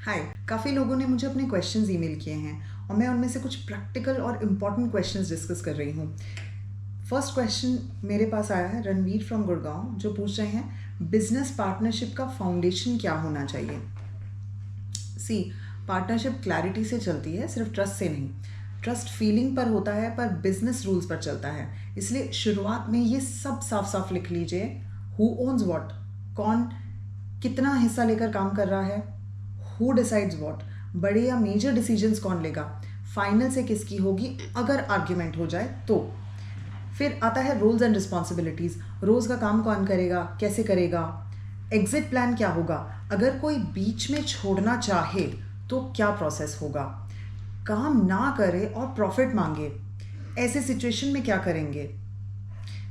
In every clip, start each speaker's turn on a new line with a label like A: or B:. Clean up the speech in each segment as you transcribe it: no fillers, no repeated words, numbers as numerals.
A: हाय। काफ़ी लोगों ने मुझे अपने क्वेश्चंस ईमेल किए हैं और मैं उनमें से कुछ प्रैक्टिकल और इम्पॉर्टेंट क्वेश्चंस डिस्कस कर रही हूँ। फर्स्ट क्वेश्चन मेरे पास आया है रणवीर फ्रॉम गुड़गांव, जो पूछ रहे हैं बिजनेस पार्टनरशिप का फाउंडेशन क्या होना चाहिए। सी, पार्टनरशिप क्लैरिटी से चलती है, सिर्फ ट्रस्ट से नहीं। ट्रस्ट फीलिंग पर होता है पर बिजनेस रूल्स पर चलता है। इसलिए शुरुआत में ये सब साफ साफ लिख लीजिए। हु ओन्स व्हाट, कौन कितना हिस्सा लेकर काम कर रहा है, हु डिसाइड्स व्हाट, बड़े या मेजर डिसीजंस कौन लेगा, फाइनल से किसकी होगी अगर आर्ग्यूमेंट हो जाए तो। फिर आता है रोल्स एंड रिस्पॉन्सिबिलिटीज़। रोज़ का काम कौन करेगा, कैसे करेगा, एग्जिट प्लान क्या होगा, अगर कोई बीच में छोड़ना चाहे तो क्या प्रोसेस होगा, काम ना करे और प्रॉफिट मांगे, ऐसे सिचुएशन में क्या करेंगे।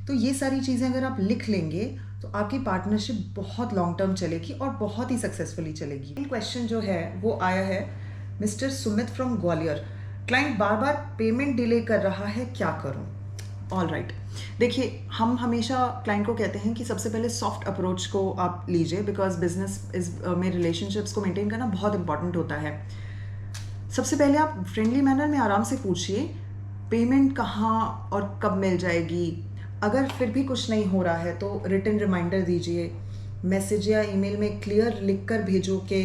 A: तो ये सारी चीज़ें अगर आप लिख लेंगे तो आपकी पार्टनरशिप बहुत लॉन्ग टर्म चलेगी और बहुत ही सक्सेसफुली चलेगी। क्वेश्चन जो है वो आया है mister Sumit from Gwalior. Client bar bar payment delay कर रहा है, क्या करूं। ऑल राइट, देखिए हम हमेशा क्लाइंट को कहते हैं कि सबसे पहले सॉफ्ट अप्रोच को आप लीजिए, बिकॉज बिजनेस में रिलेशनशिप्स को मेंटेन करना बहुत इंपॉर्टेंट होता है। सबसे पहले आप फ्रेंडली मैनर में आराम से पूछिए पेमेंट कहाँ और कब मिल जाएगी। अगर फिर भी कुछ नहीं हो रहा है तो रिटन रिमाइंडर दीजिए, मैसेज या ईमेल में क्लियर लिख कर भेजो कि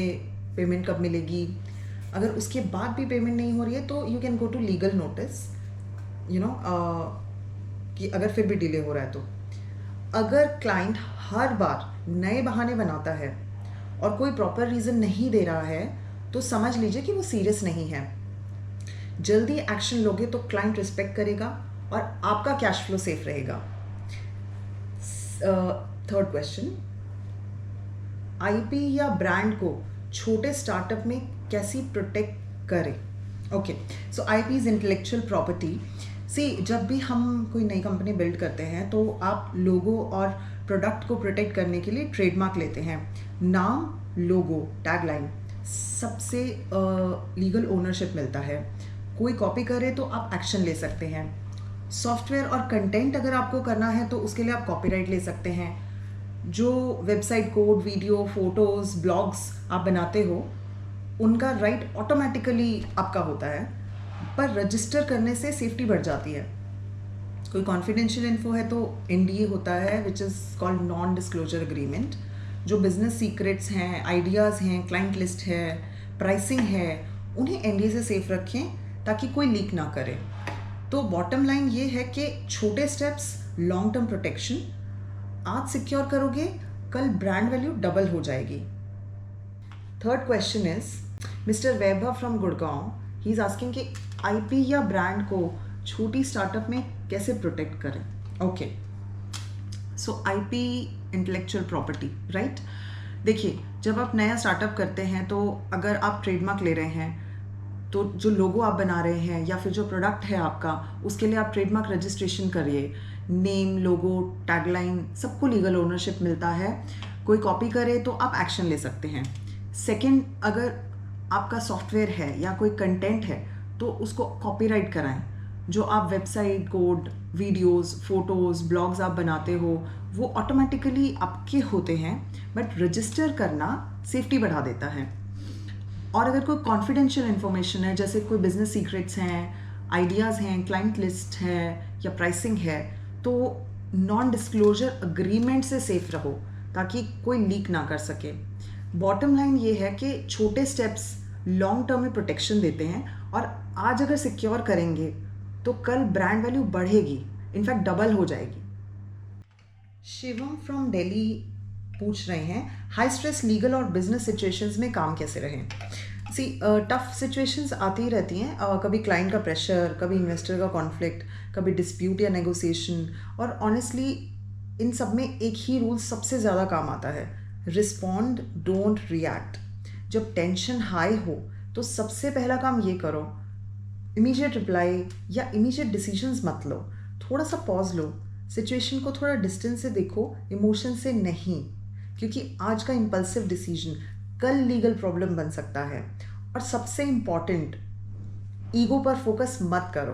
A: पेमेंट कब मिलेगी। अगर उसके बाद भी पेमेंट नहीं हो रही है तो you can go to legal notice, कि अगर फिर भी डिले हो रहा है तो। अगर क्लाइंट हर बार नए बहाने बनाता है और कोई प्रॉपर रीज़न नहीं दे रहा है तो समझ लीजिए कि वो सीरियस नहीं है। जल्दी एक्शन लोगे तो क्लाइंट रिस्पेक्ट करेगा और आपका कैश फ्लो सेफ रहेगा। थर्ड क्वेश्चन, आईपी या ब्रांड को छोटे स्टार्टअप में कैसे प्रोटेक्ट करें। Okay, so IP is intellectual property. See, जब भी हम कोई नई कंपनी बिल्ड करते हैं तो आप लोगो और प्रोडक्ट को प्रोटेक्ट करने के लिए ट्रेडमार्क लेते हैं। नाम, लोगो, टैगलाइन, सबसे लीगल ओनरशिप मिलता है। कोई कॉपी करे तो आप एक्शन ले सकते हैं। सॉफ्टवेयर और कंटेंट अगर आपको करना है तो उसके लिए आप कॉपीराइट ले सकते हैं। जो website code, video, photos, blogs आप बनाते हो उनका राइट ऑटोमेटिकली आपका होता है, पर रजिस्टर करने से सेफ्टी बढ़ जाती है। कोई कॉन्फिडेंशियल इन्फो है तो एनडीए होता है, which is called non disclosure agreement. जो बिजनेस सीक्रेट्स हैं, आइडियाज़ हैं, क्लाइंट लिस्ट है, प्राइसिंग है, उन्हें एनडीए से सेफ रखें ताकि कोई लीक ना करे। तो बॉटम लाइन ये है कि छोटे स्टेप्स, लॉन्ग टर्म प्रोटेक्शन। आज सिक्योर करोगे, कल ब्रांड वैल्यू डबल हो जाएगी। Third question is mister Vaibhav from Gurgaon, he is asking कि आईपी या ब्रांड को छोटी स्टार्टअप में कैसे प्रोटेक्ट करें। Okay, so IP intellectual property, right. देखिए, जब आप नया स्टार्टअप करते हैं तो अगर आप ट्रेडमार्क ले रहे हैं तो जो लोगो आप बना रहे हैं या फिर जो प्रोडक्ट है आपका, उसके लिए आप ट्रेडमार्क रजिस्ट्रेशन करिए। नेम, लोगो, टैगलाइन, सबको लीगल ओनरशिप मिलता है। कोई कॉपी करे तो आप एक्शन ले सकते हैं। सेकंड, अगर आपका सॉफ्टवेयर है या कोई कंटेंट है तो उसको कॉपीराइट कराएं। जो आप website code, videos, photos, blogs आप बनाते हो वो ऑटोमेटिकली आपके होते हैं, बट रजिस्टर करना सेफ्टी बढ़ा देता है। और अगर कोई कॉन्फिडेंशियल इन्फॉर्मेशन है, जैसे कोई बिजनेस सीक्रेट्स हैं, आइडियाज़ हैं, क्लाइंट लिस्ट है या प्राइसिंग है, तो नॉन डिस्क्लोजर अग्रीमेंट से सेफ रहो ताकि कोई लीक ना कर सके। बॉटम लाइन ये है कि छोटे स्टेप्स लॉन्ग टर्म में प्रोटेक्शन देते हैं और आज अगर सिक्योर करेंगे तो कल ब्रांड वैल्यू बढ़ेगी, इनफैक्ट डबल हो जाएगी। शिवम फ्रॉम दिल्ली पूछ रहे हैं हाई स्ट्रेस लीगल और बिजनेस सिचुएशंस में काम कैसे रहें। सी, टफ सिचुएशंस आती ही रहती हैं, कभी क्लाइंट का प्रेशर, कभी इन्वेस्टर का कॉन्फ्लिक्ट, कभी डिस्प्यूट या नेगोशिएशन। और ऑनेस्टली इन सब में एक ही रूल सबसे ज़्यादा काम आता है, रिस्पॉन्ड, डोंट रिएक्ट। जब टेंशन हाई हो तो सबसे पहला काम ये करो, इमीडिएट रिप्लाई या इमीडिएट डिसीजंस मत लो, थोड़ा सा पॉज लो, सिचुएशन को थोड़ा डिस्टेंस से देखो, इमोशन से नहीं, क्योंकि आज का इम्पल्सिव डिसीजन कल लीगल प्रॉब्लम बन सकता है। और सबसे इम्पॉर्टेंट, ईगो पर फोकस मत करो,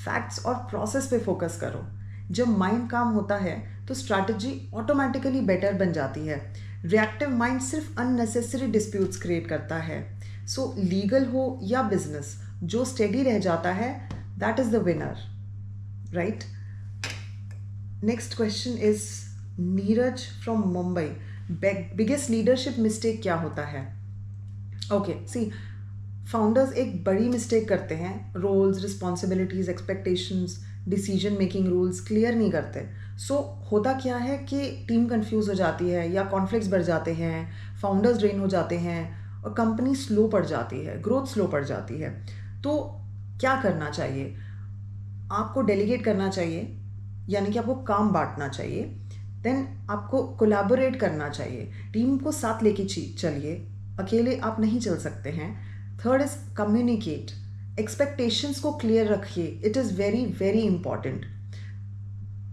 A: फैक्ट्स और प्रोसेस पे फोकस करो। जब माइंड काम होता है तो स्ट्रैटेजी ऑटोमेटिकली बेटर बन जाती है। रिएक्टिव माइंड सिर्फ अननेसेसरी डिस्प्यूट्स क्रिएट करता है। सो लीगल हो या बिजनेस, जो स्टेडी रह जाता है that is the winner, right? Next question is Neeraj from Mumbai, biggest leadership mistake क्या होता है? ओके, सी, फाउंडर्स एक बड़ी मिस्टेक करते हैं, roles, responsibilities, expectations, decision making rules clear नहीं करते। सो होता क्या है कि टीम कंफ्यूज हो जाती है या कॉन्फ्लिक्ट्स बढ़ जाते हैं, फाउंडर्स ड्रेन हो जाते हैं और कंपनी स्लो पड़ जाती है, ग्रोथ स्लो पड़ जाती है। तो क्या करना चाहिए? आपको डेलीगेट करना चाहिए, यानी कि आपको काम बांटना चाहिए। देन आपको कोलैबोरेट करना चाहिए, टीम को साथ लेके चलिए, अकेले आप नहीं चल सकते हैं। थर्ड इज कम्युनिकेट, एक्सपेक्टेशंस को क्लियर रखिए, it is very very important.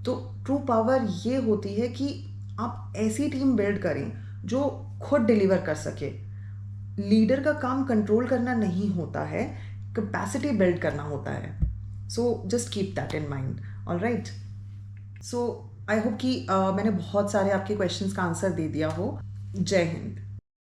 A: तो ट्रू पावर ये होती है कि आप ऐसी टीम बिल्ड करें जो खुद डिलीवर कर सके। लीडर का काम कंट्रोल करना नहीं होता है, कैपेसिटी बिल्ड करना होता है। So just keep that in mind, alright? So I hope कि मैंने बहुत सारे आपके क्वेश्चंस का आंसर दे दिया हो। जय हिंद।